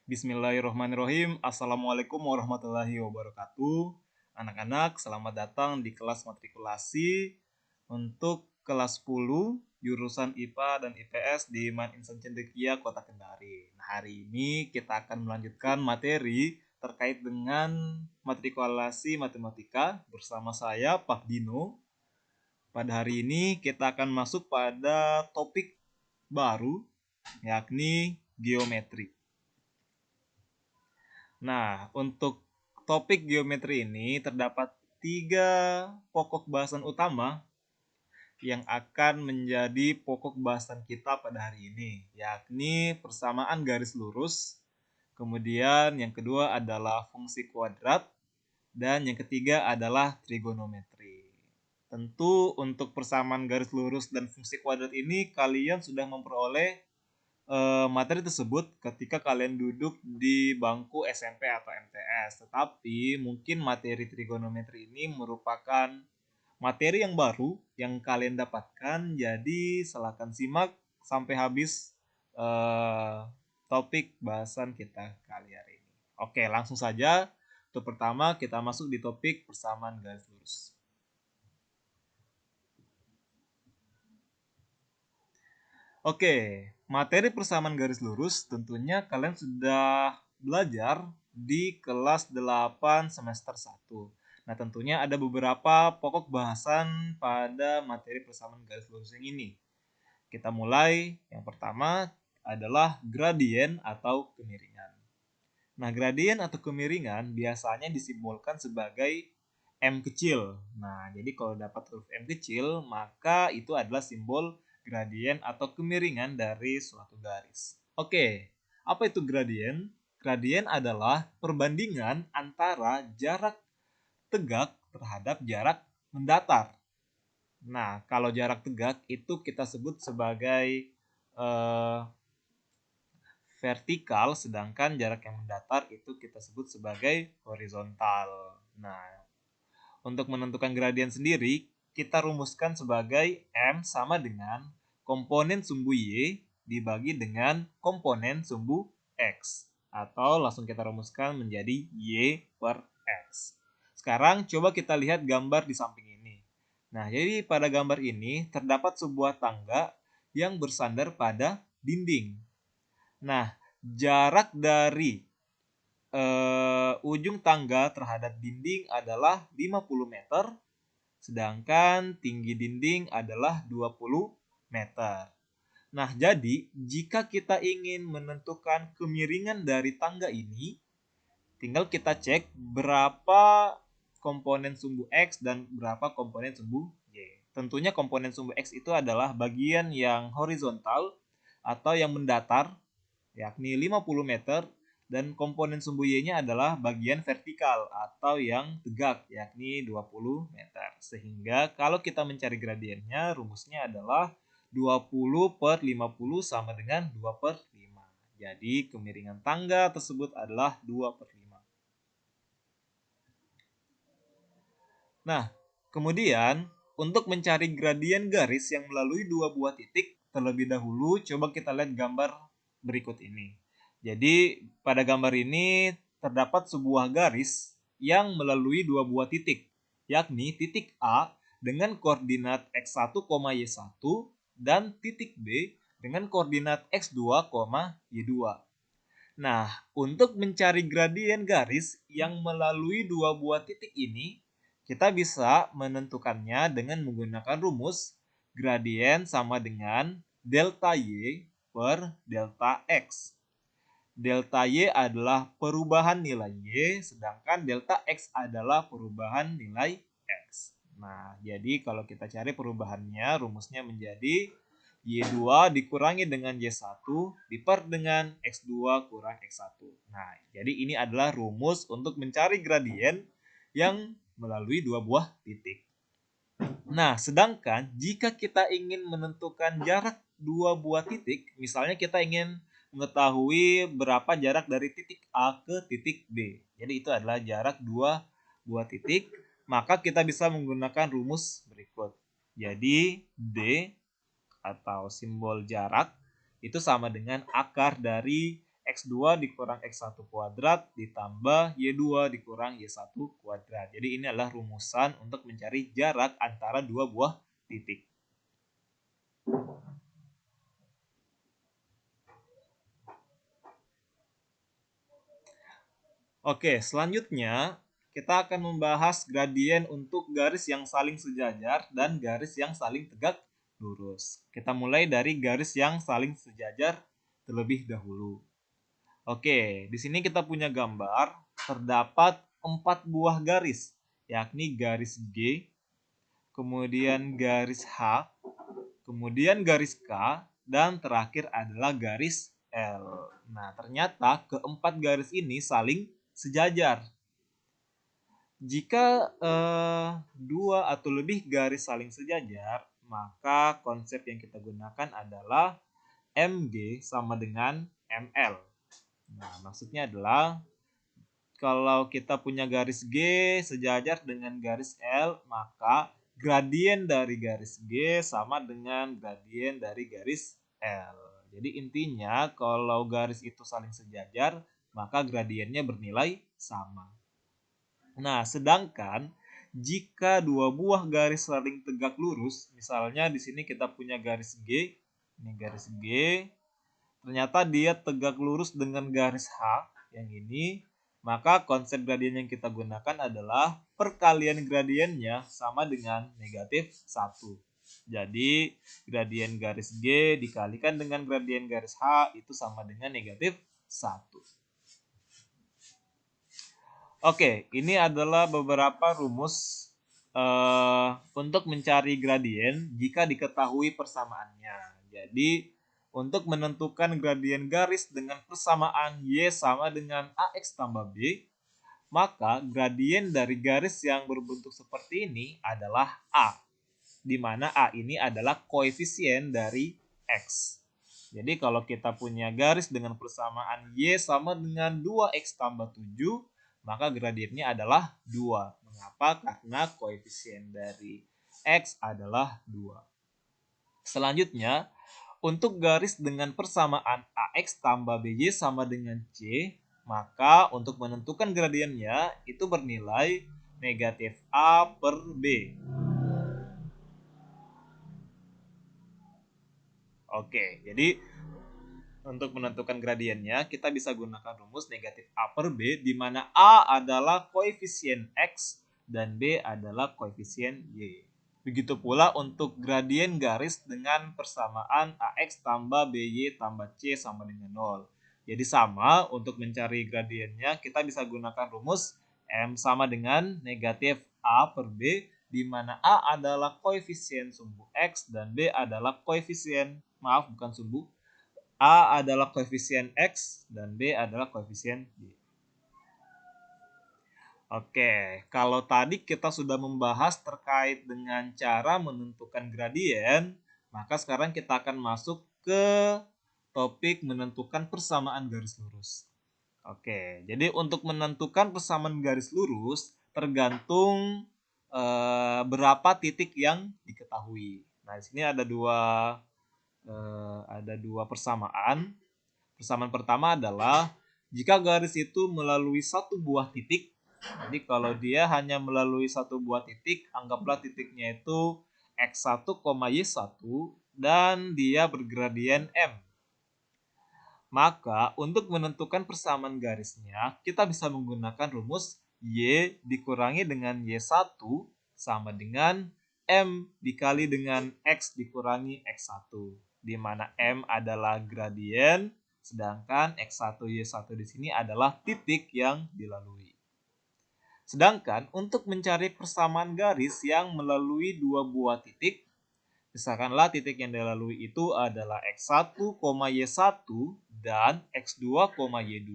Bismillahirrahmanirrahim. Assalamualaikum warahmatullahi wabarakatuh. Anak-anak, selamat datang di kelas matrikulasi untuk kelas 10 jurusan IPA dan IPS di Man Insan Cendekia, Kota Kendari. Nah, hari ini kita akan melanjutkan materi terkait dengan matrikulasi matematika bersama saya, Pak Dino. Pada hari ini kita akan masuk pada topik baru, yakni geometri. Nah, untuk topik geometri ini terdapat 3 pokok bahasan utama yang akan menjadi pokok bahasan kita pada hari ini, yakni persamaan garis lurus, kemudian yang kedua adalah fungsi kuadrat, dan yang ketiga adalah trigonometri. Tentu untuk persamaan garis lurus dan fungsi kuadrat ini kalian sudah memperoleh materi tersebut ketika kalian duduk di bangku SMP atau MTS. Tetapi mungkin materi trigonometri ini merupakan materi yang baru yang kalian dapatkan. Jadi silakan simak sampai habis topik bahasan kita kali hari ini. Oke, langsung saja. Untuk pertama kita masuk di topik persamaan garis lurus. Oke, materi persamaan garis lurus tentunya kalian sudah belajar di kelas 8 semester 1. Nah, tentunya ada beberapa pokok bahasan pada materi persamaan garis lurus yang ini. Kita mulai, yang pertama adalah gradien atau kemiringan. Nah, gradien atau kemiringan biasanya disimbolkan sebagai M kecil. Nah, jadi kalau dapat huruf M kecil, maka itu adalah simbol gradien atau kemiringan dari suatu garis. Oke, apa itu gradien? Gradien adalah perbandingan antara jarak tegak terhadap jarak mendatar. Nah, kalau jarak tegak itu kita sebut sebagai vertikal, sedangkan jarak yang mendatar itu kita sebut sebagai horizontal. Nah, untuk menentukan gradien sendiri, kita rumuskan sebagai M sama dengan komponen sumbu Y dibagi dengan komponen sumbu X. Atau langsung kita rumuskan menjadi Y per X. Sekarang coba kita lihat gambar di samping ini. Nah, jadi pada gambar ini terdapat sebuah tangga yang bersandar pada dinding. Nah, jarak dari ujung tangga terhadap dinding adalah 50 meter, sedangkan tinggi dinding adalah 20 meter. Nah, jadi jika kita ingin menentukan kemiringan dari tangga ini, tinggal kita cek berapa komponen sumbu X dan berapa komponen sumbu Y. Tentunya komponen sumbu X itu adalah bagian yang horizontal atau yang mendatar, yakni 50 meter, dan komponen sumbu Y-nya adalah bagian vertikal atau yang tegak, yakni 20 meter. Sehingga kalau kita mencari gradiennya, rumusnya adalah 20 per 50 sama dengan 2 per 5. Jadi kemiringan tangga tersebut adalah 2 per 5. Nah, kemudian untuk mencari gradien garis yang melalui dua buah titik, terlebih dahulu coba kita lihat gambar berikut ini. Jadi pada gambar ini terdapat sebuah garis yang melalui dua buah titik, yakni titik A dengan koordinat x1, y1 dan titik B dengan koordinat x2, y2. Nah, untuk mencari gradien garis yang melalui dua buah titik ini, kita bisa menentukannya dengan menggunakan rumus gradien sama dengan delta Y per delta X. Delta Y adalah perubahan nilai Y, sedangkan delta X adalah perubahan nilai X. Nah, jadi kalau kita cari perubahannya, rumusnya menjadi Y2 dikurangi dengan Y1 diper dengan X2 kurang X1. Nah, jadi ini adalah rumus untuk mencari gradien yang melalui dua buah titik. Nah, sedangkan jika kita ingin menentukan jarak dua buah titik, misalnya kita ingin mengetahui berapa jarak dari titik A ke titik B. Jadi itu adalah jarak dua buah titik, maka kita bisa menggunakan rumus berikut. Jadi D atau simbol jarak itu sama dengan akar dari X2 dikurang X1 kuadrat ditambah Y2 dikurang Y1 kuadrat. Jadi ini adalah rumusan untuk mencari jarak antara dua buah titik. Oke, selanjutnya kita akan membahas gradien untuk garis yang saling sejajar dan garis yang saling tegak lurus. Kita mulai dari garis yang saling sejajar terlebih dahulu. Oke, di sini kita punya gambar, terdapat 4 buah garis, yakni garis G, kemudian garis H, kemudian garis K, dan terakhir adalah garis L. Nah, ternyata keempat garis ini saling sejajar. Jika dua atau lebih garis saling sejajar, maka konsep yang kita gunakan adalah MG sama dengan ML. Nah, maksudnya adalah kalau kita punya garis G sejajar dengan garis L, maka gradien dari garis G sama dengan gradien dari garis L. Jadi intinya kalau garis itu saling sejajar, maka gradiennya bernilai sama. Nah, sedangkan jika dua buah garis saling tegak lurus, misalnya di sini kita punya garis G, ini garis G, ternyata dia tegak lurus dengan garis H yang ini, maka konsep gradien yang kita gunakan adalah perkalian gradiennya sama dengan negatif 1. Jadi gradien garis G dikalikan dengan gradien garis H itu sama dengan negatif 1. Oke, ini adalah beberapa rumus untuk mencari gradien jika diketahui persamaannya. Jadi untuk menentukan gradien garis dengan persamaan Y sama dengan AX tambah B, maka gradien dari garis yang berbentuk seperti ini adalah A, di mana A ini adalah koefisien dari X. Jadi kalau kita punya garis dengan persamaan Y sama dengan 2X tambah 7, maka gradiennya adalah 2. Mengapa? Karena koefisien dari X adalah 2. Selanjutnya, untuk garis dengan persamaan AX tambah BY sama dengan C, maka untuk menentukan gradiennya itu bernilai negatif A per B. Oke, jadi untuk menentukan gradiennya kita bisa gunakan rumus negatif A per B, di mana A adalah koefisien X dan B adalah koefisien Y. Begitu pula untuk gradien garis dengan persamaan AX tambah BY tambah C sama dengan 0. Jadi sama, untuk mencari gradiennya kita bisa gunakan rumus M sama dengan negatif A per B, di mana A adalah koefisien sumbu X dan B adalah koefisien, A adalah koefisien X dan B adalah koefisien Y. Oke, kalau tadi kita sudah membahas terkait dengan cara menentukan gradien, maka sekarang kita akan masuk ke topik menentukan persamaan garis lurus. Oke, jadi untuk menentukan persamaan garis lurus tergantung berapa titik yang diketahui. Nah, di sini ada dua persamaan. Persamaan pertama adalah jika garis itu melalui satu buah titik. Jadi kalau dia hanya melalui satu buah titik, anggaplah titiknya itu X1, Y1 dan dia bergradien M. Maka untuk menentukan persamaan garisnya, kita bisa menggunakan rumus Y dikurangi dengan Y1 sama dengan M dikali dengan X dikurangi X1. Di mana M adalah gradien, sedangkan X1, Y1 di sini adalah titik yang dilalui. Sedangkan untuk mencari persamaan garis yang melalui dua buah titik, misalkanlah titik yang dilalui itu adalah X1, Y1 dan X2, Y2,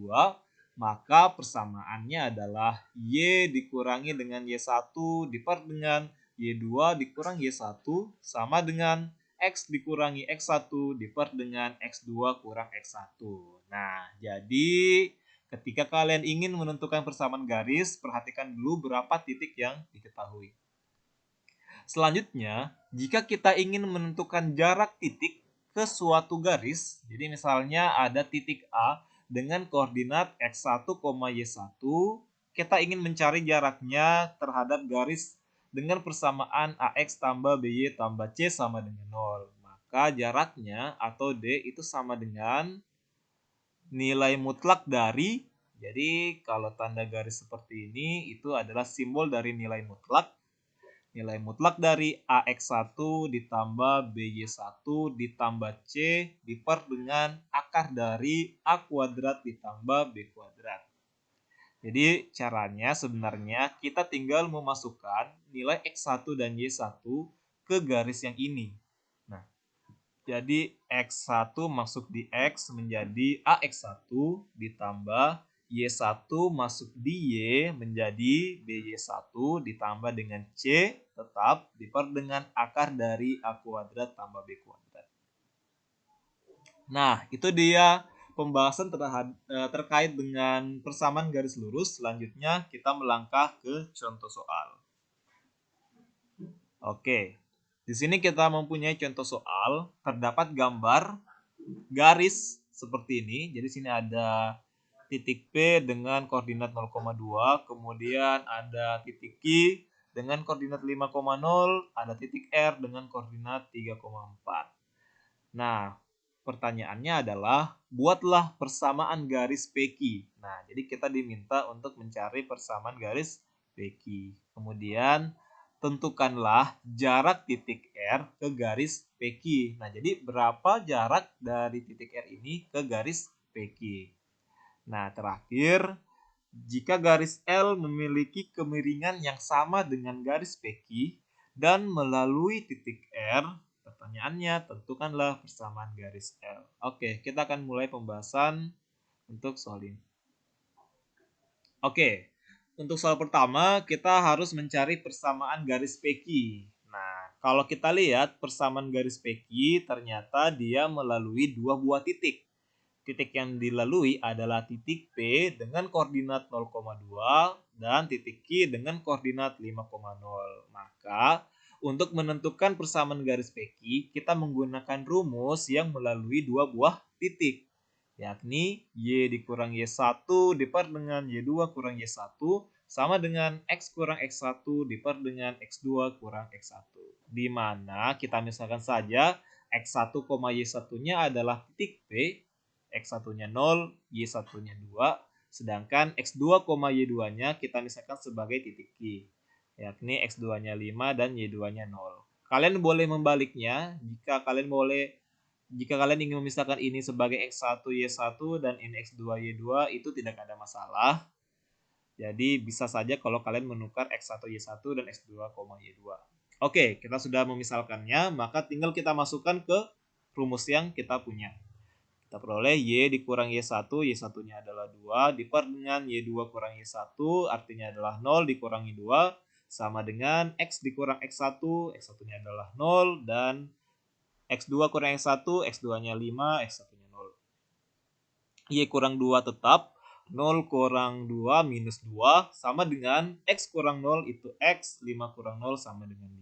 maka persamaannya adalah Y dikurangi dengan Y1 diper dengan Y2 dikurang Y1 sama dengan X dikurangi X1 diper dengan X2 kurang X1. Nah, jadi ketika kalian ingin menentukan persamaan garis, perhatikan dulu berapa titik yang diketahui. Selanjutnya, jika kita ingin menentukan jarak titik ke suatu garis, jadi misalnya ada titik A dengan koordinat x1, y1. Kita ingin mencari jaraknya terhadap garis dengan persamaan AX tambah BY tambah C sama dengan 0. Maka jaraknya atau D itu sama dengan nilai mutlak dari, jadi kalau tanda garis seperti ini itu adalah simbol dari nilai mutlak. Nilai mutlak dari AX1 ditambah BY1 ditambah C diper dengan akar dari A kuadrat ditambah B kuadrat. Jadi caranya sebenarnya kita tinggal memasukkan nilai X1 dan Y1 ke garis yang ini. Nah, jadi X1 masuk di X menjadi AX1 ditambah Y1 masuk di Y menjadi BY1 ditambah dengan C tetap diper dengan akar dari A kuadrat tambah B kuadrat. Nah, itu dia pembahasan terkait dengan persamaan garis lurus. Selanjutnya kita melangkah ke contoh soal. Oke. Di sini kita mempunyai contoh soal, terdapat gambar garis seperti ini. Jadi sini ada titik P dengan koordinat 0,2, kemudian ada titik Q dengan koordinat 5,0, ada titik R dengan koordinat 3,4. Nah, pertanyaannya adalah buatlah persamaan garis PQ. Nah, jadi kita diminta untuk mencari persamaan garis PQ. Kemudian tentukanlah jarak titik R ke garis PQ. Nah, jadi berapa jarak dari titik R ini ke garis PQ? Nah, terakhir, jika garis L memiliki kemiringan yang sama dengan garis PQ dan melalui titik R, pertanyaannya tentukanlah persamaan garis L. Oke, kita akan mulai pembahasan untuk soal ini. Oke, untuk soal pertama kita harus mencari persamaan garis PQ. Nah, kalau kita lihat persamaan garis PQ ternyata dia melalui dua buah titik. Titik yang dilalui adalah titik P dengan koordinat 0,2 dan titik Q dengan koordinat 5,0. Maka, untuk menentukan persamaan garis PQ, kita menggunakan rumus yang melalui dua buah titik, yakni Y dikurang Y1 diper dengan Y2 kurang Y1 sama dengan X kurang X1 diper dengan X2 kurang X1. Di mana kita misalkan saja X1, Y1-nya adalah titik P, X1-nya 0, Y1-nya 2, sedangkan X2, Y2-nya kita misalkan sebagai titik Q, yakni X2-nya 5 dan Y2-nya 0. Kalian boleh membaliknya, jika kalian ingin memisahkan ini sebagai X1, Y1 dan ini X2, Y2 itu tidak ada masalah. Jadi bisa saja kalau kalian menukar X1, Y1 dan X2, Y2. Oke, kita sudah memisalkannya, maka tinggal kita masukkan ke rumus yang kita punya. Kita peroleh Y dikurang Y1, Y1-nya adalah 2, diper dengan Y2 kurang Y1, artinya adalah 0 dikurangi 2, sama dengan X dikurang X1, X1-nya adalah 0, dan X2 kurang X1, X2-nya 5, X1-nya 0. Y kurang 2 tetap, 0 kurang 2 minus 2, sama dengan X kurang 0 itu X, 5 kurang 0 sama dengan 5.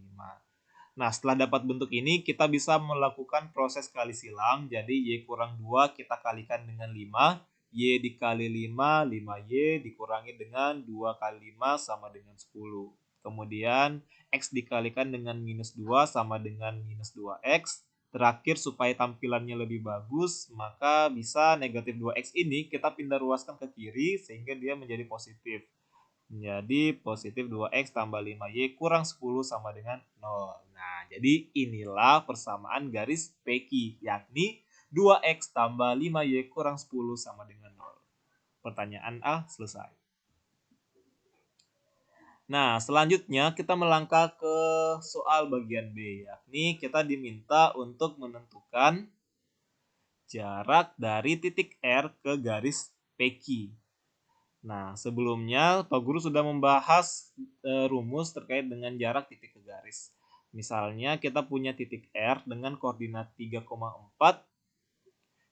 Nah, setelah dapat bentuk ini, kita bisa melakukan proses kali silang. Jadi, Y kurang 2 kita kalikan dengan 5. Y dikali 5, 5Y dikurangi dengan 2 kali 5 sama dengan 10. Kemudian, X dikalikan dengan minus 2 sama dengan minus 2X. Terakhir, supaya tampilannya lebih bagus, maka bisa negatif 2X ini kita pindah ruaskan ke kiri sehingga dia menjadi positif. Menjadi positif 2X tambah 5Y kurang 10 sama dengan 0. Nah, jadi inilah persamaan garis PQ, yakni 2X tambah 5Y kurang 10 sama dengan 0. Pertanyaan A selesai. Nah, selanjutnya kita melangkah ke soal bagian B, yakni kita diminta untuk menentukan jarak dari titik R ke garis PQ. Nah, sebelumnya Pak Guru sudah membahas rumus terkait dengan jarak titik ke garis. Misalnya kita punya titik R dengan koordinat 3,4.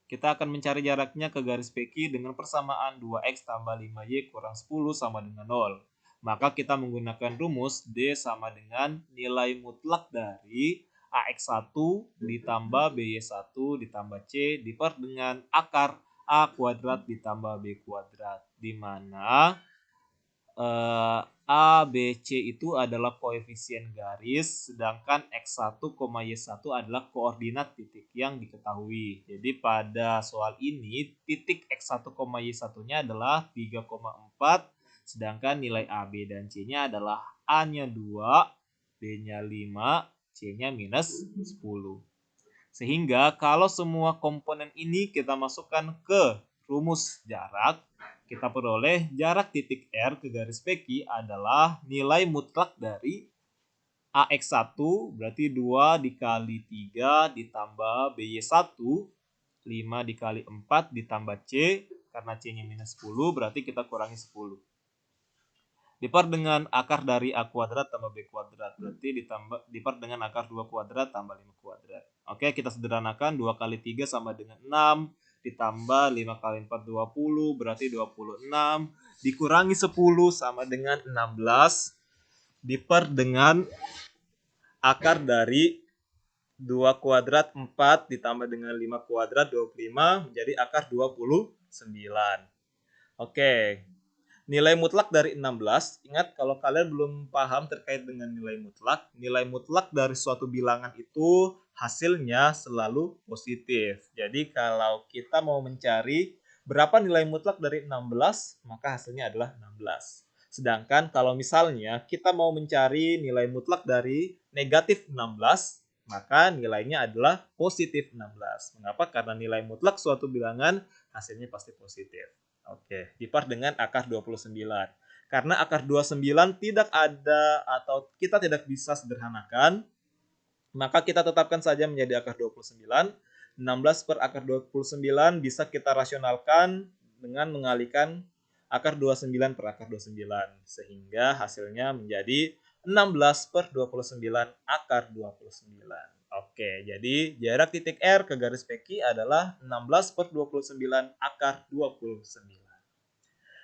Kita akan mencari jaraknya ke garis PQ dengan persamaan 2X tambah 5Y kurang 10 sama dengan 0. Maka kita menggunakan rumus D sama dengan nilai mutlak dari AX1 ditambah BY1 ditambah C diper dengan akar A kuadrat ditambah B kuadrat, di mana A, B, C itu adalah koefisien garis, sedangkan X1, Y1 adalah koordinat titik yang diketahui. Jadi pada soal ini, titik X1, Y1-nya adalah 3,4, sedangkan nilai A, B, dan C-nya adalah A-nya 2, B-nya 5, C-nya minus 10. Sehingga kalau semua komponen ini kita masukkan ke rumus jarak, kita peroleh jarak titik R ke garis PQ adalah nilai mutlak dari AX1 berarti 2 dikali 3 ditambah BY1 5 dikali 4 ditambah C, karena C-nya minus 10 berarti kita kurangi 10. Dipart dengan akar dari A kuadrat tambah B kuadrat. Berarti dipart dengan akar 2 kuadrat tambah 5 kuadrat. Oke, kita sederhanakan. 2 kali 3 sama dengan 6. Ditambah 5 kali 4, 20. Berarti 26. Dikurangi 10 sama dengan 16. Dipart dengan akar dari 2 kuadrat 4 ditambah dengan 5 kuadrat 25 menjadi akar 29. Oke. Nilai mutlak dari 16, ingat kalau kalian belum paham terkait dengan nilai mutlak dari suatu bilangan itu hasilnya selalu positif. Jadi kalau kita mau mencari berapa nilai mutlak dari 16, maka hasilnya adalah 16. Sedangkan kalau misalnya kita mau mencari nilai mutlak dari negatif 16, maka nilainya adalah positif 16. Mengapa? Karena nilai mutlak suatu bilangan hasilnya pasti positif. Oke, dipart dengan akar 29. Karena akar 29 tidak ada atau kita tidak bisa sederhanakan, maka kita tetapkan saja menjadi akar 29. 16 per akar 29 bisa kita rasionalkan dengan mengalihkan akar 29 per akar 29. Sehingga hasilnya menjadi 16 per 29 akar 29. Oke, jadi jarak titik R ke garis PQ adalah 16 per 29 akar 29.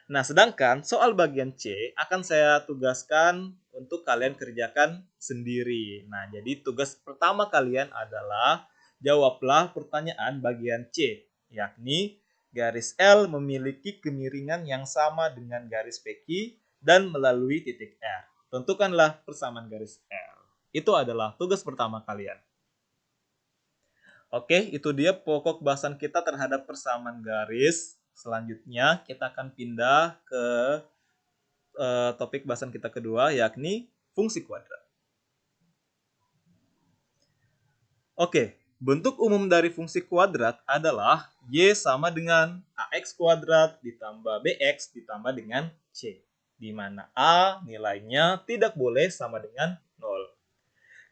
Nah, sedangkan soal bagian C akan saya tugaskan untuk kalian kerjakan sendiri. Nah, jadi tugas pertama kalian adalah jawablah pertanyaan bagian C, yakni garis L memiliki kemiringan yang sama dengan garis PQ dan melalui titik R. Tentukanlah persamaan garis L. Itu adalah tugas pertama kalian. Oke, itu dia pokok bahasan kita terhadap persamaan garis. Selanjutnya kita akan pindah ke topik bahasan kita kedua, yakni fungsi kuadrat. Oke, bentuk umum dari fungsi kuadrat adalah Y sama dengan AX kuadrat ditambah BX ditambah dengan C, di mana A nilainya tidak boleh sama dengan 0.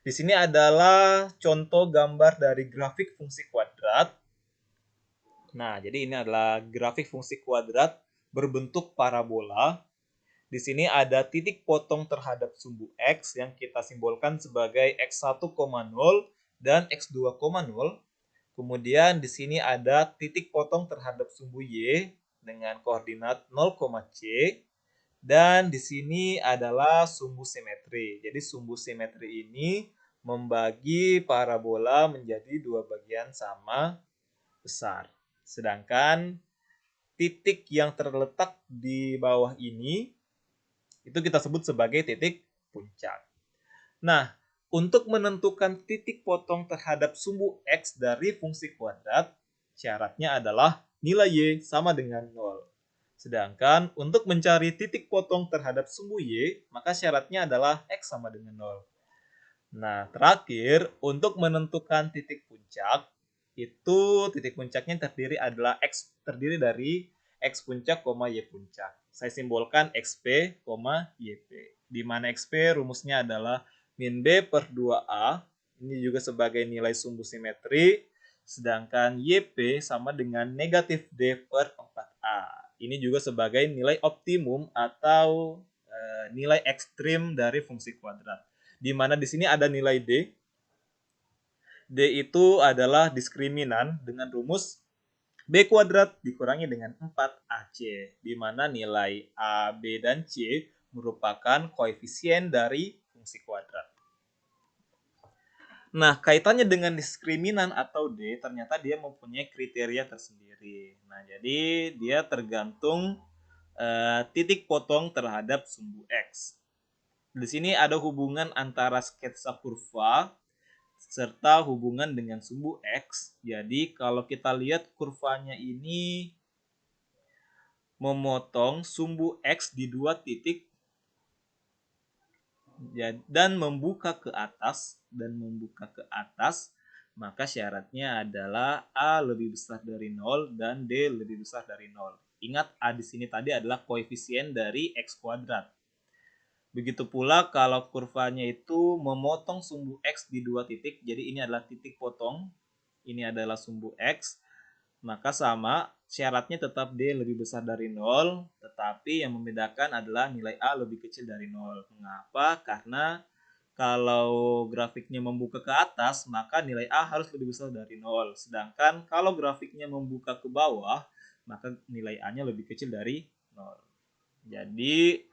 Di sini adalah contoh gambar dari grafik fungsi kuadrat. Nah, jadi ini adalah grafik fungsi kuadrat berbentuk parabola. Di sini ada titik potong terhadap sumbu X yang kita simbolkan sebagai X1,0 dan X2,0. Kemudian di sini ada titik potong terhadap sumbu Y dengan koordinat 0, C. Dan di sini adalah sumbu simetri. Jadi sumbu simetri ini membagi parabola menjadi dua bagian sama besar. Sedangkan titik yang terletak di bawah ini itu kita sebut sebagai titik puncak. Nah, untuk menentukan titik potong terhadap sumbu X dari fungsi kuadrat, syaratnya adalah nilai Y sama dengan 0. Sedangkan untuk mencari titik potong terhadap sumbu Y, maka syaratnya adalah X sama dengan 0. Nah, terakhir, untuk menentukan titik puncak, itu titik puncaknya terdiri dari X puncak, Y puncak. Saya simbolkan XP, YP. Di mana XP rumusnya adalah min B per 2A. Ini juga sebagai nilai sumbu simetri. Sedangkan YP sama dengan negatif D per 4A. Ini juga sebagai nilai optimum atau nilai ekstrim dari fungsi kuadrat. Di mana di sini ada nilai D. D itu adalah diskriminan dengan rumus B kuadrat dikurangi dengan 4AC, di mana nilai A, B, dan C merupakan koefisien dari fungsi kuadrat. Nah, kaitannya dengan diskriminan atau D, ternyata dia mempunyai kriteria tersendiri. Nah, jadi dia tergantung titik potong terhadap sumbu X. Di sini ada hubungan antara sketsa kurva serta hubungan dengan sumbu X. Jadi kalau kita lihat kurvanya ini memotong sumbu X di dua titik dan membuka ke atas, maka syaratnya adalah A lebih besar dari 0 dan D lebih besar dari 0. Ingat, A di sini tadi adalah koefisien dari X kuadrat. Begitu pula kalau kurvanya itu memotong sumbu X di dua titik, jadi ini adalah titik potong, ini adalah sumbu X, maka sama, syaratnya tetap D lebih besar dari 0, tetapi yang membedakan adalah nilai A lebih kecil dari 0. Mengapa? Karena kalau grafiknya membuka ke atas, maka nilai A harus lebih besar dari 0. Sedangkan kalau grafiknya membuka ke bawah, maka nilai A-nya lebih kecil dari 0. Jadi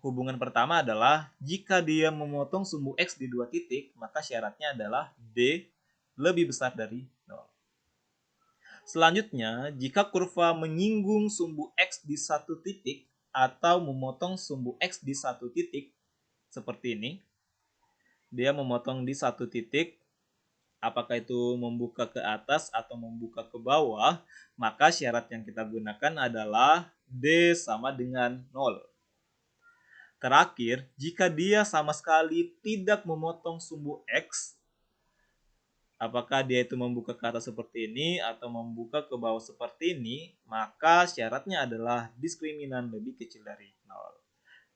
hubungan pertama adalah jika dia memotong sumbu X di dua titik, maka syaratnya adalah D lebih besar dari 0. Selanjutnya, jika kurva menyinggung sumbu X di satu titik atau memotong sumbu X di satu titik, seperti ini, dia memotong di satu titik, apakah itu membuka ke atas atau membuka ke bawah, maka syarat yang kita gunakan adalah D sama dengan 0. Terakhir, jika dia sama sekali tidak memotong sumbu X, apakah dia itu membuka ke atas seperti ini atau membuka ke bawah seperti ini, maka syaratnya adalah diskriminan lebih kecil dari 0.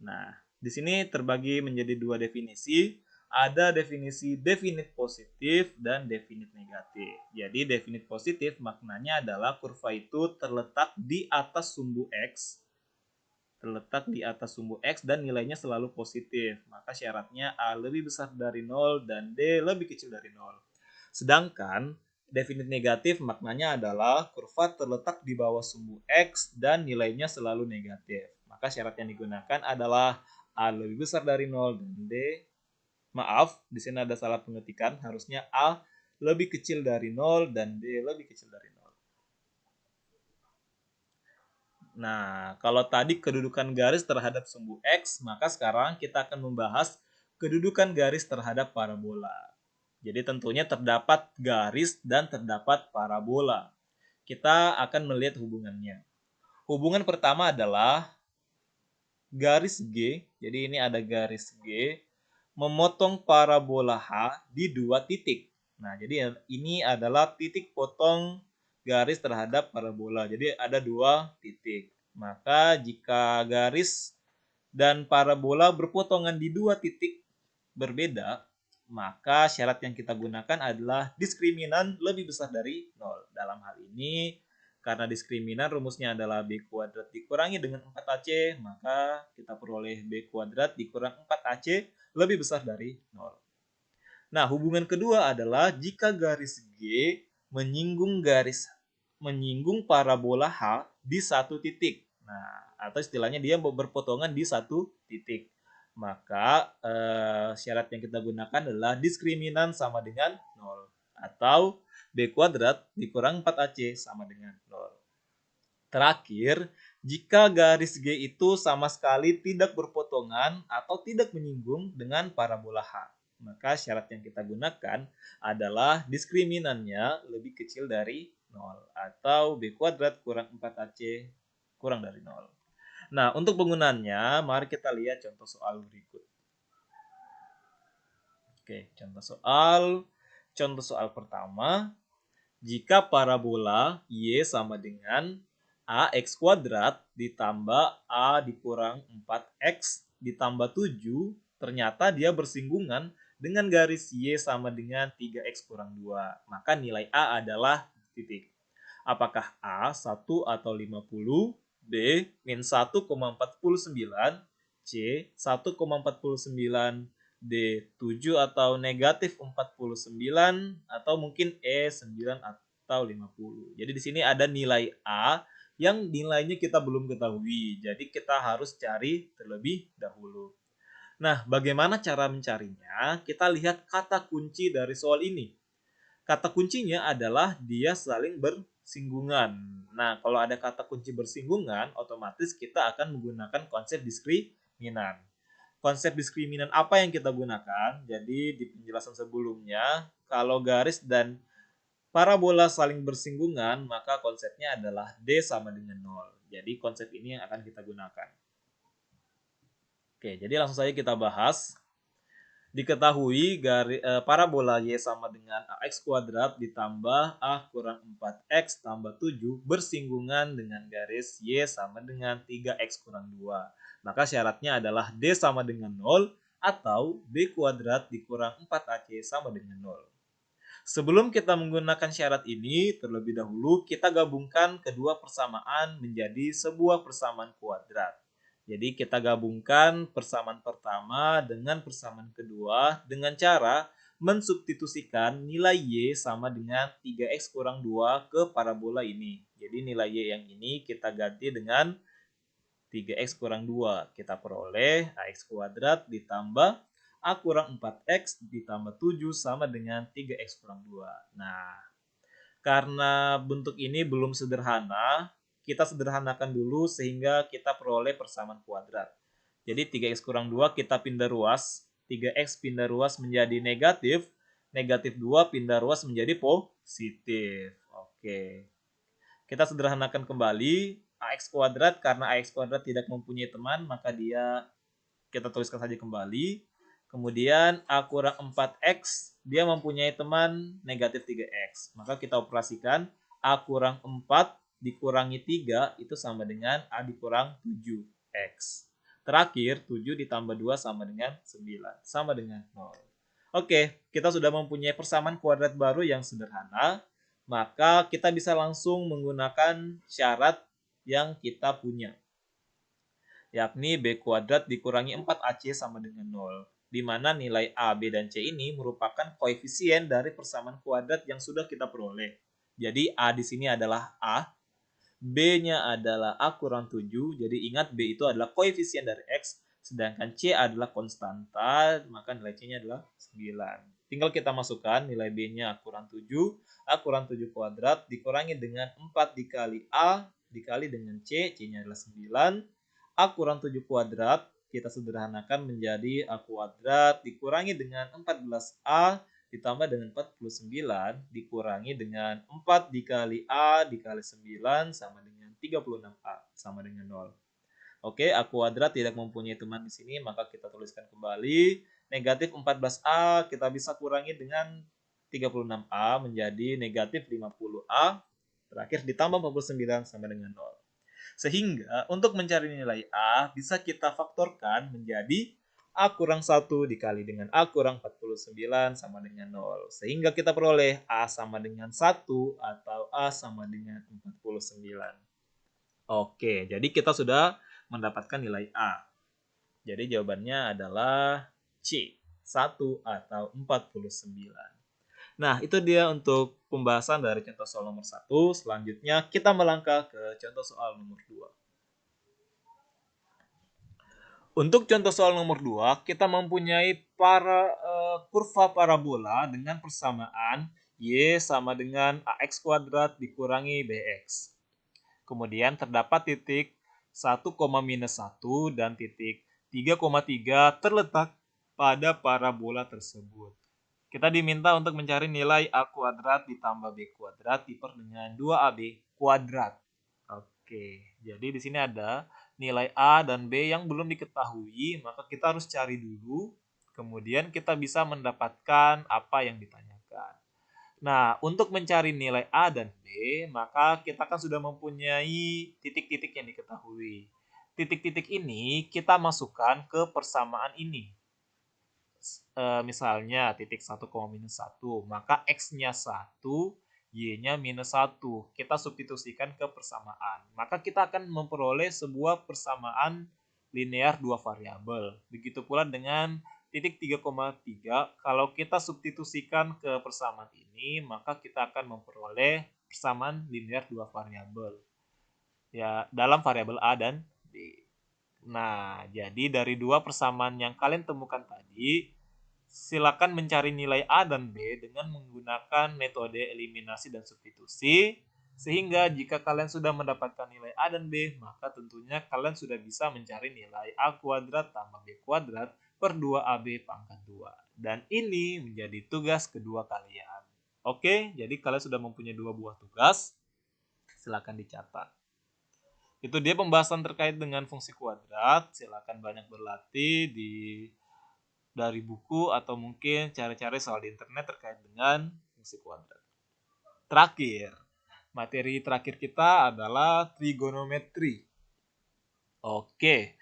Nah, di sini terbagi menjadi dua definisi. Ada definisi definit positif dan definit negatif. Jadi definit positif maknanya adalah kurva itu terletak di atas sumbu X, dan nilainya selalu positif. Maka syaratnya A lebih besar dari 0 dan D lebih kecil dari 0. Sedangkan definit negatif maknanya adalah kurva terletak di bawah sumbu X dan nilainya selalu negatif. Maka syarat yang digunakan adalah A lebih besar dari 0 dan di sini ada salah pengetikan, harusnya A lebih kecil dari 0 dan D lebih kecil dari 0. Nah, kalau tadi kedudukan garis terhadap sumbu X, maka sekarang kita akan membahas kedudukan garis terhadap parabola. Jadi tentunya terdapat garis dan terdapat parabola. Kita akan melihat hubungannya. Hubungan pertama adalah garis G. Jadi ini ada garis G memotong parabola H di dua titik. Nah, jadi ini adalah titik potong garis terhadap parabola. Jadi ada dua titik. Maka jika garis dan parabola berpotongan di dua titik berbeda, maka syarat yang kita gunakan adalah diskriminan lebih besar dari 0. Dalam hal ini, karena diskriminan rumusnya adalah B kuadrat dikurangi dengan 4AC, maka kita peroleh B kuadrat dikurang 4AC lebih besar dari 0. Nah, hubungan kedua adalah jika garis G menyinggung parabola H di satu titik. Nah, atau istilahnya dia berpotongan di satu titik. Maka syarat yang kita gunakan adalah diskriminan sama dengan 0 atau B kuadrat dikurang 4AC sama dengan 0. Terakhir, jika garis G itu sama sekali tidak berpotongan atau tidak menyinggung dengan parabola H, maka syarat yang kita gunakan adalah diskriminannya lebih kecil dari 0 atau B kuadrat kurang 4AC kurang dari 0. Nah, untuk penggunaannya, mari kita lihat contoh soal berikut. Oke, contoh soal pertama. Jika parabola Y sama dengan AX kuadrat ditambah A dikurang 4X ditambah 7, ternyata dia bersinggungan dengan garis Y sama dengan 3X kurang 2. Maka nilai A adalah titik. Apakah A 1 atau 50, B min 1,49, C 1,49, D 7 atau negatif 49, atau mungkin E 9 atau 50. Jadi di sini ada nilai A yang nilainya kita belum ketahui. Jadi kita harus cari terlebih dahulu. Nah, bagaimana cara mencarinya? Kita lihat kata kunci dari soal ini. Kata kuncinya adalah dia saling bersinggungan. Nah, kalau ada kata kunci bersinggungan, otomatis kita akan menggunakan konsep diskriminan. Konsep diskriminan apa yang kita gunakan? Jadi di penjelasan sebelumnya, kalau garis dan parabola saling bersinggungan, maka konsepnya adalah D sama dengan 0. Jadi konsep ini yang akan kita gunakan. Oke, jadi langsung saja kita bahas. Diketahui parabola Y sama dengan AX kuadrat ditambah A kurang 4X tambah 7 bersinggungan dengan garis Y sama dengan 3X kurang 2. Maka syaratnya adalah D sama dengan 0 atau B kuadrat dikurang 4AC sama dengan 0. Sebelum kita menggunakan syarat ini, terlebih dahulu kita gabungkan kedua persamaan menjadi sebuah persamaan kuadrat. Jadi kita gabungkan persamaan pertama dengan persamaan kedua dengan cara mensubstitusikan nilai Y sama dengan 3X kurang 2 ke parabola ini. Jadi nilai Y yang ini kita ganti dengan 3X kurang 2. Kita peroleh AX kuadrat ditambah A kurang 4X ditambah 7 sama dengan 3X kurang 2. Nah, karena bentuk ini belum sederhana, kita sederhanakan dulu sehingga kita peroleh persamaan kuadrat. Jadi 3X kurang 2 kita pindah ruas. 3X pindah ruas menjadi negatif. Negatif 2 pindah ruas menjadi positif. Oke. Kita sederhanakan kembali. AX kuadrat, karena AX kuadrat tidak mempunyai teman, maka kita tuliskan saja kembali. Kemudian A kurang 4X, dia mempunyai teman negatif 3X. Maka kita operasikan A kurang 4 dikurangi 3 itu sama dengan A dikurang 7X. Terakhir, 7 ditambah 2 sama dengan 9. Sama dengan 0. Oke, kita sudah mempunyai persamaan kuadrat baru yang sederhana. Maka kita bisa langsung menggunakan syarat yang kita punya, yakni B kuadrat dikurangi 4AC sama dengan 0, di mana nilai A, B, dan C ini merupakan koefisien dari persamaan kuadrat yang sudah kita peroleh. Jadi A di sini adalah A, B-nya adalah A kurang 7, jadi ingat B itu adalah koefisien dari X, sedangkan C adalah konstanta, maka nilai C-nya adalah 9. Tinggal kita masukkan nilai B-nya A kurang 7, A kurang 7 kuadrat dikurangi dengan 4 dikali A dikali dengan C, C-nya adalah 9. A kurang 7 kuadrat kita sederhanakan menjadi A kuadrat dikurangi dengan 14A ditambah dengan 49 dikurangi dengan 4 dikali A dikali 9 sama dengan 36A sama dengan 0. Oke, A kuadrat tidak mempunyai teman di sini, maka kita tuliskan kembali. Negatif 14A kita bisa kurangi dengan 36A menjadi negatif 50A. Terakhir ditambah 49 sama dengan 0. Sehingga untuk mencari nilai A bisa kita faktorkan menjadi A kurang 1 dikali dengan A kurang 49 sama dengan 0. Sehingga kita peroleh A sama dengan 1 atau A sama dengan 49. Oke, jadi kita sudah mendapatkan nilai A. Jadi jawabannya adalah C, 1 atau 49. Nah, itu dia untuk pembahasan dari contoh soal nomor 1. Selanjutnya kita melangkah ke contoh soal nomor 2. Untuk contoh soal nomor 2, kita mempunyai kurva parabola dengan persamaan Y sama dengan AX kuadrat dikurangi BX. Kemudian terdapat titik 1, minus 1 dan titik 3,3 terletak pada parabola tersebut. Kita diminta untuk mencari nilai A kuadrat ditambah B kuadrat diper dengan 2AB kuadrat. Oke, jadi di sini ada nilai A dan B yang belum diketahui, maka kita harus cari dulu. Kemudian kita bisa mendapatkan apa yang ditanyakan. Nah, untuk mencari nilai A dan B, maka kita kan sudah mempunyai titik-titik yang diketahui. Titik-titik ini kita masukkan ke persamaan ini. Misalnya titik 1, minus 1, maka X-nya 1, Y-nya minus 1. Kita substitusikan ke persamaan. Maka kita akan memperoleh sebuah persamaan linear dua variabel. Begitu pula dengan titik 3,3, kalau kita substitusikan ke persamaan ini, maka kita akan memperoleh persamaan linear dua variabel. Ya, dalam variabel A dan B. Nah, jadi dari dua persamaan yang kalian temukan tadi, silakan mencari nilai A dan B dengan menggunakan metode eliminasi dan substitusi, sehingga jika kalian sudah mendapatkan nilai A dan B, maka tentunya kalian sudah bisa mencari nilai A kuadrat tambah B kuadrat per 2AB pangkat 2. Dan ini menjadi tugas kedua kalian. Oke, jadi kalian sudah mempunyai dua buah tugas, silakan dicatat. Itu dia pembahasan terkait dengan fungsi kuadrat. Silakan banyak berlatih dari buku atau mungkin cari-cari soal di internet terkait dengan fungsi kuadrat. Terakhir, materi terakhir kita adalah trigonometri. Oke.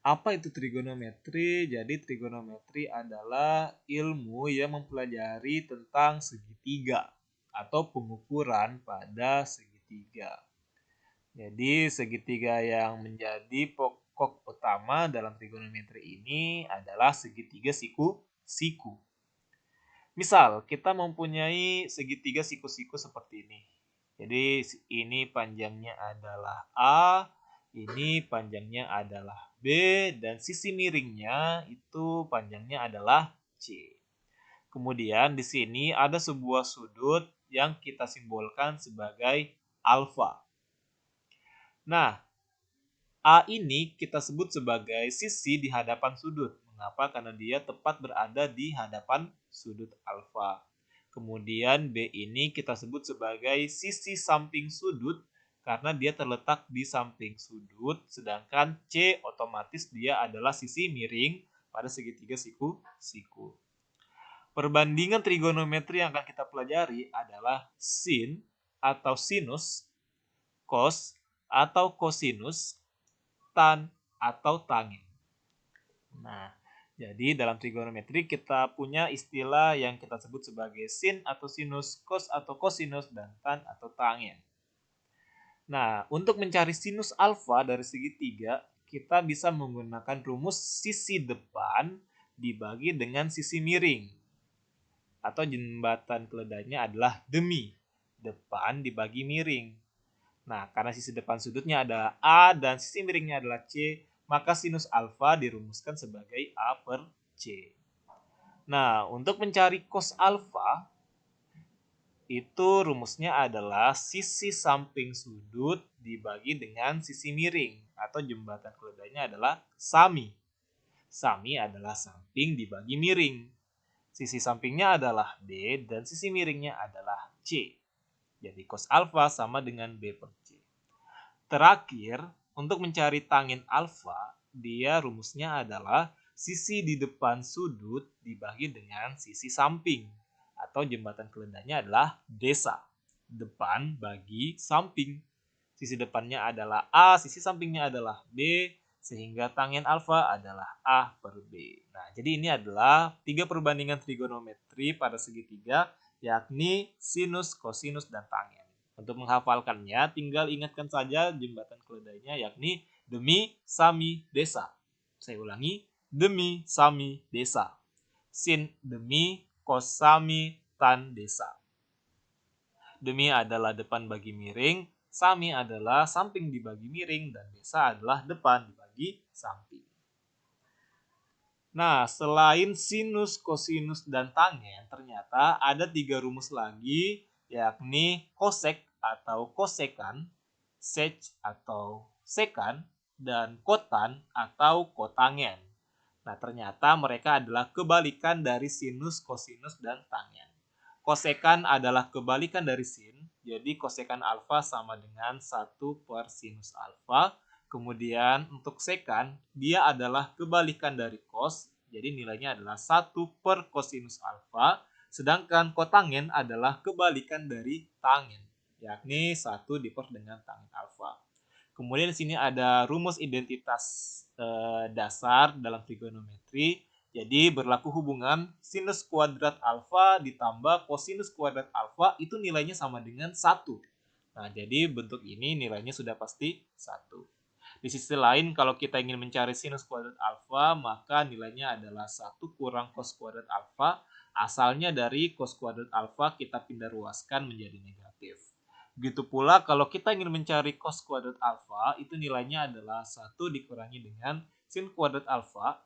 Apa itu trigonometri? Jadi trigonometri adalah ilmu yang mempelajari tentang segitiga atau pengukuran pada segitiga. Jadi segitiga yang menjadi pokok utama dalam trigonometri ini adalah segitiga siku-siku. Misal, kita mempunyai segitiga siku-siku seperti ini. Jadi ini panjangnya adalah A, ini panjangnya adalah B, dan sisi miringnya itu panjangnya adalah C. Kemudian di sini ada sebuah sudut yang kita simbolkan sebagai alfa. Nah, A ini kita sebut sebagai sisi di hadapan sudut. Mengapa? Karena dia tepat berada di hadapan sudut alfa. Kemudian B ini kita sebut sebagai sisi samping sudut karena dia terletak di samping sudut. Sedangkan C otomatis dia adalah sisi miring pada segitiga siku-siku. Perbandingan trigonometri yang akan kita pelajari adalah sin atau sinus, cos atau cosinus, tan atau tangent. Nah, jadi dalam trigonometri kita punya istilah yang kita sebut sebagai sin atau sinus, cos atau cosinus, dan tan atau tangent. Nah, untuk mencari sinus alfa dari segitiga, kita bisa menggunakan rumus sisi depan dibagi dengan sisi miring. Atau jembatan keledainya adalah demi. Depan dibagi miring. Nah, karena sisi depan sudutnya adalah A dan sisi miringnya adalah C, maka sinus alfa dirumuskan sebagai A per C. Nah, untuk mencari cos alfa, itu rumusnya adalah sisi samping sudut dibagi dengan sisi miring, atau jembatan keledainya adalah sami. Sami adalah samping dibagi miring. Sisi sampingnya adalah B dan sisi miringnya adalah C. Jadi cos alfa sama dengan B per C. Terakhir, untuk mencari tangent alfa, dia rumusnya adalah sisi di depan sudut dibagi dengan sisi samping. Atau jembatan keledainya adalah desa. Depan bagi samping. Sisi depannya adalah A, sisi sampingnya adalah B, sehingga tangent alfa adalah A per B. Nah, jadi ini adalah 3 perbandingan trigonometri pada segitiga, yakni sinus, kosinus, dan tangent. Untuk menghafalkannya, tinggal ingatkan saja jembatan keledainya, yakni demi, sami, desa. Saya ulangi, demi, sami, desa. Sin, demi, kos, sami, tan, desa. Demi adalah depan bagi miring, sami adalah samping dibagi miring, dan desa adalah depan dibagi samping. Nah, selain sinus, kosinus, dan tangent, ternyata ada 3 rumus lagi, yakni kosek atau kosekan, sec atau sekan, dan kotan atau kotangen. Nah, ternyata mereka adalah kebalikan dari sinus, kosinus, dan tangent. Kosekan adalah kebalikan dari sin, jadi kosekan alfa sama dengan 1 per sinus alfa. Kemudian untuk sekan, dia adalah kebalikan dari cos, jadi nilainya adalah 1 per cosinus alfa. Sedangkan kotangen adalah kebalikan dari tangen, yakni 1 diper dengan tangen alfa. Kemudian di sini ada rumus identitas dasar dalam trigonometri. Jadi berlaku hubungan sinus kuadrat alfa ditambah kosinus kuadrat alfa itu nilainya sama dengan 1. Nah, jadi bentuk ini nilainya sudah pasti 1. Di sisi lain, kalau kita ingin mencari sinus kuadrat alfa, maka nilainya adalah 1 kurang cos kuadrat alfa. Asalnya dari cos kuadrat alfa kita pindah ruaskan menjadi negatif. Begitu pula kalau kita ingin mencari cos kuadrat alfa, itu nilainya adalah 1 dikurangi dengan sin kuadrat alfa.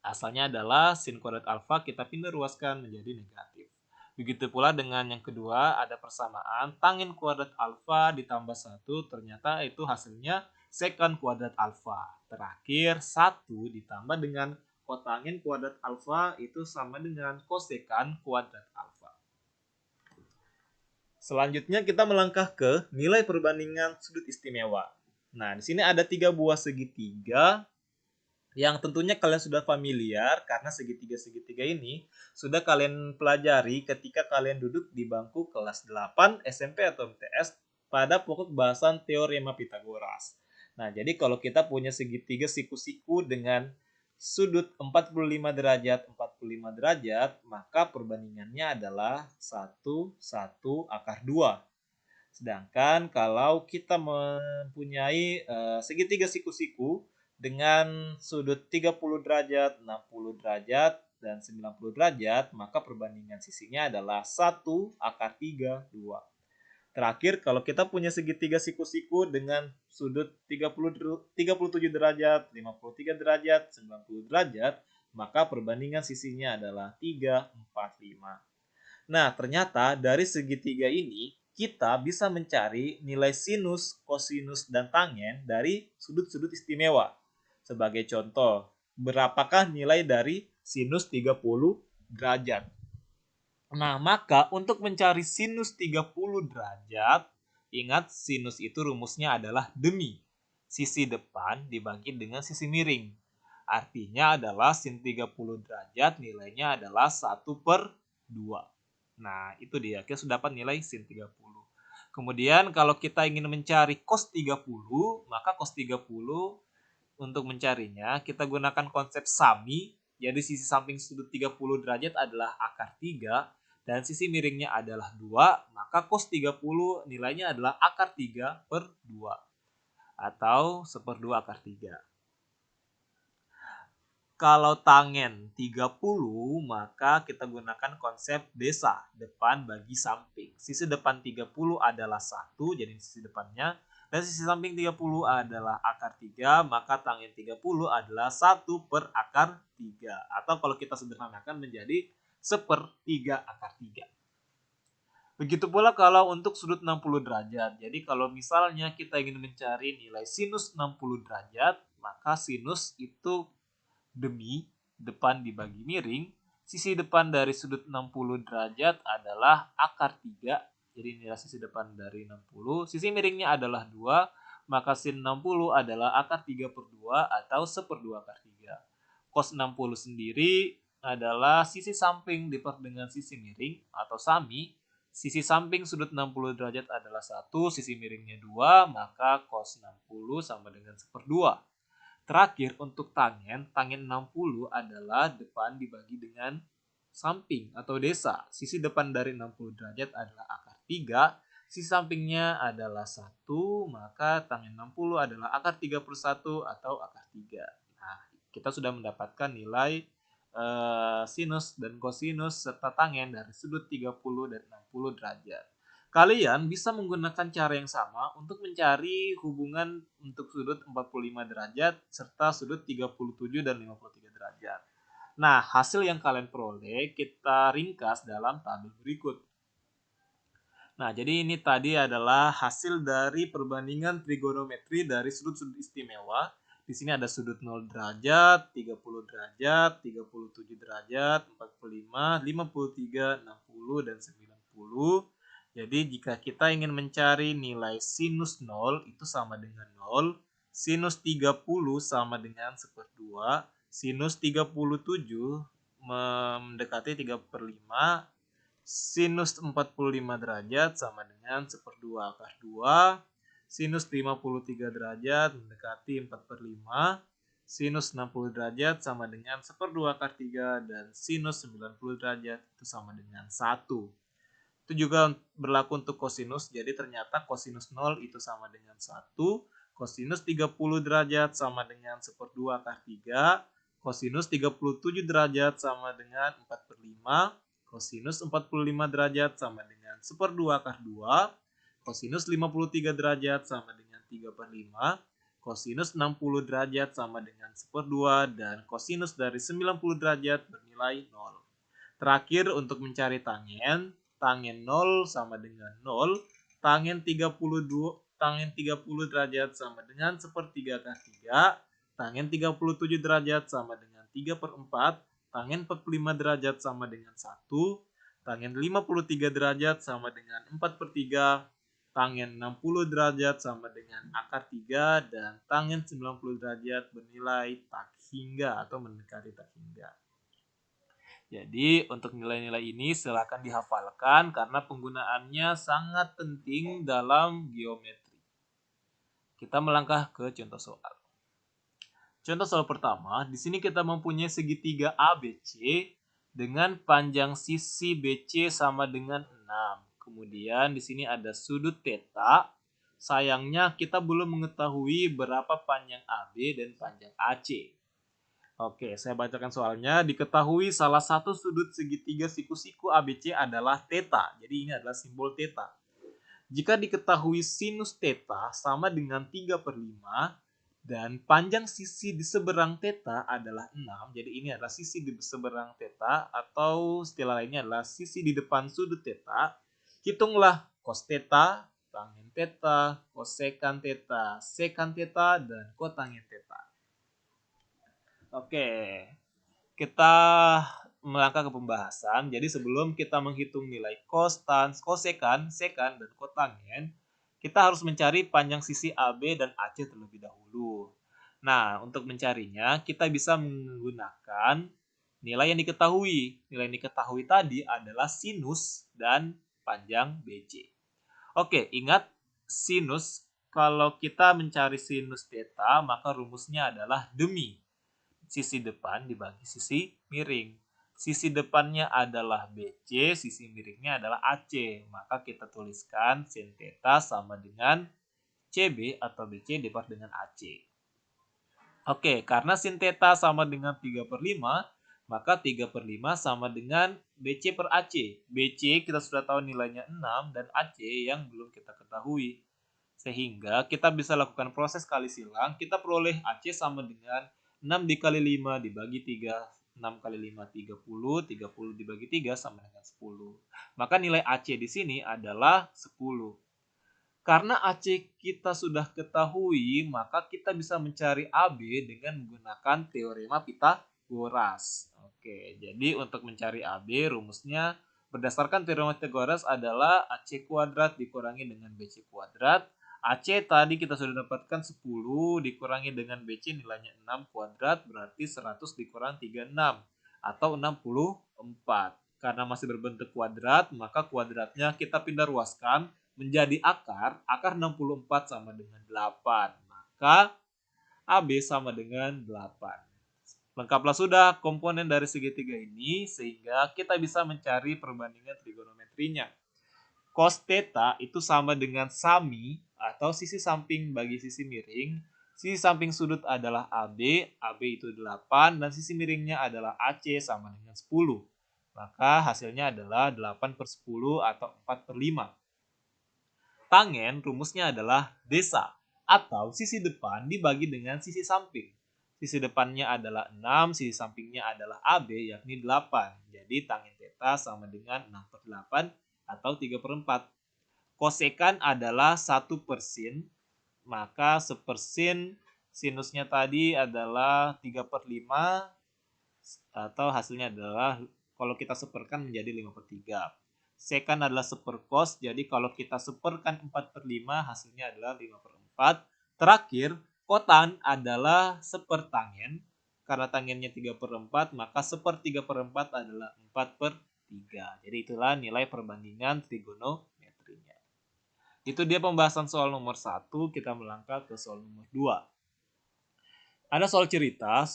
Asalnya adalah sin kuadrat alfa, kita pindah ruaskan menjadi negatif. Begitu pula dengan yang kedua, ada persamaan tangin kuadrat alfa ditambah 1, ternyata itu hasilnya sekant kuadrat alfa. Terakhir, 1 ditambah dengan kotangin kuadrat alfa itu sama dengan kosekant kuadrat alfa. Selanjutnya kita melangkah ke nilai perbandingan sudut istimewa. Nah, di sini ada 3 buah segitiga yang tentunya kalian sudah familiar karena segitiga-segitiga ini sudah kalian pelajari ketika kalian duduk di bangku kelas 8 SMP atau MTS pada pokok bahasan teorema Pitagoras. Nah, jadi kalau kita punya segitiga siku-siku dengan sudut 45 derajat, 45 derajat, maka perbandingannya adalah 1, 1 akar 2. Sedangkan kalau kita mempunyai segitiga siku-siku dengan sudut 30 derajat, 60 derajat, dan 90 derajat, maka perbandingan sisinya adalah 1 akar 3, 2. Terakhir, kalau kita punya segitiga siku-siku dengan sudut 37 derajat, 53 derajat, 90 derajat, maka perbandingan sisinya adalah 3, 4, 5. Nah, ternyata dari segitiga ini kita bisa mencari nilai sinus, kosinus, dan tangen dari sudut-sudut istimewa. Sebagai contoh, berapakah nilai dari sinus 30 derajat? Nah, maka untuk mencari sinus 30 derajat, ingat sinus itu rumusnya adalah demi sisi depan dibagi dengan sisi miring. Artinya adalah sin 30 derajat nilainya adalah 1/2. Nah, itu dia. Kita sudah dapat nilai sin 30. Kemudian kalau kita ingin mencari cos 30, maka cos 30 untuk mencarinya kita gunakan konsep sami. Jadi sisi samping sudut 30 derajat adalah akar 3 dan sisi miringnya adalah 2, maka cos 30 nilainya adalah akar 3/2 atau 1/2 akar 3. Kalau tangen 30, maka kita gunakan konsep desa, depan bagi samping. Sisi depan 30 adalah 1, jadi sisi depannya. Dan sisi samping 30 adalah akar 3, maka tangen 30 adalah 1 per akar 3. Atau kalau kita sederhanakan menjadi 1/3 akar 3. Begitu pula kalau untuk sudut 60 derajat. Jadi kalau misalnya kita ingin mencari nilai sinus 60 derajat, maka sinus itu demi depan dibagi miring, sisi depan dari sudut 60 derajat adalah akar 3. Jadi nilai sisi depan dari 60, sisi miringnya adalah 2, maka sin 60 adalah akar 3/2 atau 1/2 akar 3. Cos 60 sendiri adalah sisi samping diper dengan sisi miring atau sami. Sisi samping sudut 60 derajat adalah 1, sisi miringnya 2, maka cos 60 sama dengan 1/2. Terakhir untuk tangen 60 adalah depan dibagi dengan samping atau desa. Sisi depan dari 60 derajat adalah akar 3, sisi sampingnya adalah 1, maka tangen 60 adalah akar 3/1 atau akar 3. Nah, kita sudah mendapatkan nilai sinus dan kosinus serta tangen dari sudut 30 dan 60 derajat. Kalian bisa menggunakan cara yang sama untuk mencari hubungan untuk sudut 45 derajat serta sudut 37 dan 53 derajat. Nah, hasil yang kalian peroleh kita ringkas dalam tabel berikut. Nah, jadi ini tadi adalah hasil dari perbandingan trigonometri dari sudut-sudut istimewa. Di sini ada sudut 0 derajat, 30 derajat, 37 derajat, 45, 53, 60, dan 90. Jadi jika kita ingin mencari nilai sinus 0 itu sama dengan 0, sinus 30 sama dengan 1/2, sinus 37 mendekati 3/5, sinus 45 derajat sama dengan 1/2 akar 2, sinus 53 derajat mendekati 4/5, sinus 60 derajat sama dengan 1/2 akar 3, dan sinus 90 derajat itu sama dengan 1. Itu juga berlaku untuk kosinus. Jadi ternyata kosinus 0 itu sama dengan 1. Kosinus 30 derajat sama dengan 1/2 akar 3. Kosinus 37 derajat sama dengan 4/5. Kosinus 45 derajat sama dengan 1/2 akar 2. Kosinus 53 derajat sama dengan 3/5. Kosinus 60 derajat sama dengan 1/2. Dan kosinus dari 90 derajat bernilai 0. Terakhir untuk mencari tangen 0 sama dengan 0. Tangen 30 derajat sama dengan 1/3 kali 3. Tangen 37 derajat sama dengan 3/4. Tangen 45 derajat sama dengan 1. Tangen 53 derajat sama dengan 4/3. Tangen 60 derajat sama dengan akar 3. Dan tangen 90 derajat bernilai tak hingga atau mendekati tak hingga. Jadi untuk nilai-nilai ini silakan dihafalkan karena penggunaannya sangat penting dalam geometri. Kita melangkah ke contoh soal. Contoh soal pertama, di sini kita mempunyai segitiga ABC dengan panjang sisi BC sama dengan 6. Kemudian di sini ada sudut theta. Sayangnya kita belum mengetahui berapa panjang AB dan panjang AC. Oke, saya bacakan soalnya. Diketahui salah satu sudut segitiga siku-siku ABC adalah theta. Jadi ini adalah simbol theta. Jika diketahui sinus theta sama dengan 3/5 dan panjang sisi di seberang theta adalah 6. Jadi ini adalah sisi di seberang theta atau istilah lainnya adalah sisi di depan sudut theta. Hitunglah cos theta, tangen theta, kosekan theta, sekan theta, dan kotangen theta. Oke, kita melangkah ke pembahasan. Jadi sebelum kita menghitung nilai cos, tan, kosekan, sekan, dan kotangen, kita harus mencari panjang sisi AB dan AC terlebih dahulu. Nah, untuk mencarinya, kita bisa menggunakan nilai yang diketahui. Nilai yang diketahui tadi adalah sinus dan panjang BC. Oke, ingat sinus. Kalau kita mencari sinus theta, maka rumusnya adalah demi sisi depan dibagi sisi miring. Sisi depannya adalah BC, sisi miringnya adalah AC. Maka kita tuliskan sin theta sama dengan CB atau BC diper dengan AC. Oke, karena sin theta sama dengan 3/5, maka 3/5 sama dengan BC per AC. BC kita sudah tahu nilainya 6 dan AC yang belum kita ketahui. Sehingga kita bisa lakukan proses kali silang. Kita peroleh AC sama dengan 6 dikali 5 dibagi 3. 6 kali 5, 30. 30 dibagi 3 sama dengan 10. Maka nilai AC di sini adalah 10. Karena AC kita sudah ketahui, maka kita bisa mencari AB dengan menggunakan teorema Pythagoras. Oke, jadi untuk mencari AB rumusnya berdasarkan teorema Pythagoras adalah AC kuadrat dikurangi dengan BC kuadrat. AC tadi kita sudah dapatkan 10 dikurangi dengan BC nilainya 6 kuadrat berarti 100 dikurangi 36 atau 64. Karena masih berbentuk kuadrat, maka kuadratnya kita pindah ruaskan menjadi akar. Akar 64 sama dengan 8. Maka AB sama dengan 8. Lengkaplah sudah komponen dari segitiga ini sehingga kita bisa mencari perbandingan trigonometrinya. Cos theta itu sama dengan sami atau sisi samping bagi sisi miring. Sisi samping sudut adalah AB, AB itu 8 dan sisi miringnya adalah AC sama dengan 10. Maka hasilnya adalah 8/10 atau 4/5. Tangen rumusnya adalah desa atau sisi depan dibagi dengan sisi samping. Sisi depannya adalah 6, sisi sampingnya adalah AB yakni 8. Jadi tangen theta sama dengan 6/8 atau 3/4. Kosekan adalah 1/sin, maka 1/sin sinusnya tadi adalah 3/5 atau hasilnya adalah kalau kita seperkan menjadi 5/3. Sekan adalah 1/cos, jadi kalau kita seperkan 4/5 hasilnya adalah 5/4. Terakhir, kotan adalah 1/tangen. Karena tangennya 3/4, maka 1/3/4 adalah 4/3. Jadi itulah nilai perbandingan trigonometrinya. Itu dia pembahasan soal nomor 1, kita melangkah ke soal nomor 2. Ada soal cerita,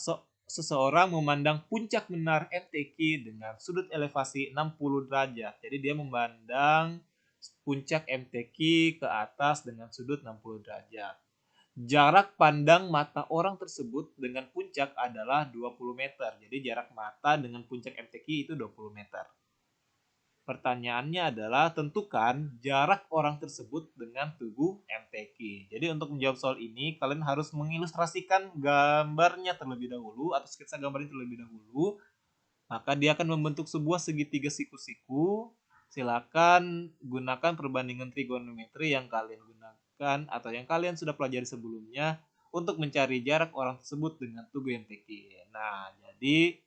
seseorang memandang puncak menara MTQ dengan sudut elevasi 60 derajat. Jadi dia memandang puncak MTQ ke atas dengan sudut 60 derajat. Jarak pandang mata orang tersebut dengan puncak adalah 20 meter. Jadi jarak mata dengan puncak MTQ itu 20 meter. Pertanyaannya adalah tentukan jarak orang tersebut dengan tubuh MTQ. Jadi untuk menjawab soal ini, kalian harus mengilustrasikan gambarnya terlebih dahulu atau sketsa gambarnya terlebih dahulu. Maka dia akan membentuk sebuah segitiga siku-siku. Silakan gunakan perbandingan trigonometri yang kalian gunakan atau yang kalian sudah pelajari sebelumnya untuk mencari jarak orang tersebut dengan tubuh MTQ. Nah, jadi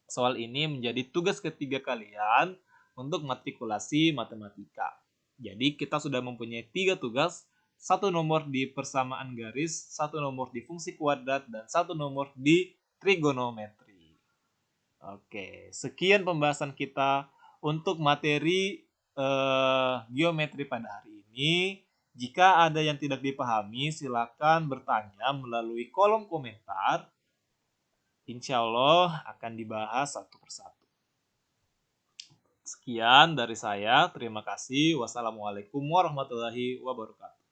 soal ini menjadi tugas ketiga kalian untuk matrikulasi matematika. Jadi kita sudah mempunyai 3 tugas, 1 nomor di persamaan garis, 1 nomor di fungsi kuadrat, dan 1 nomor di trigonometri. Oke, sekian pembahasan kita untuk materi geometri pada hari ini. Jika ada yang tidak dipahami, silakan bertanya melalui kolom komentar. Insya Allah akan dibahas satu persatu. Sekian dari saya. Terima kasih. Wassalamualaikum warahmatullahi wabarakatuh.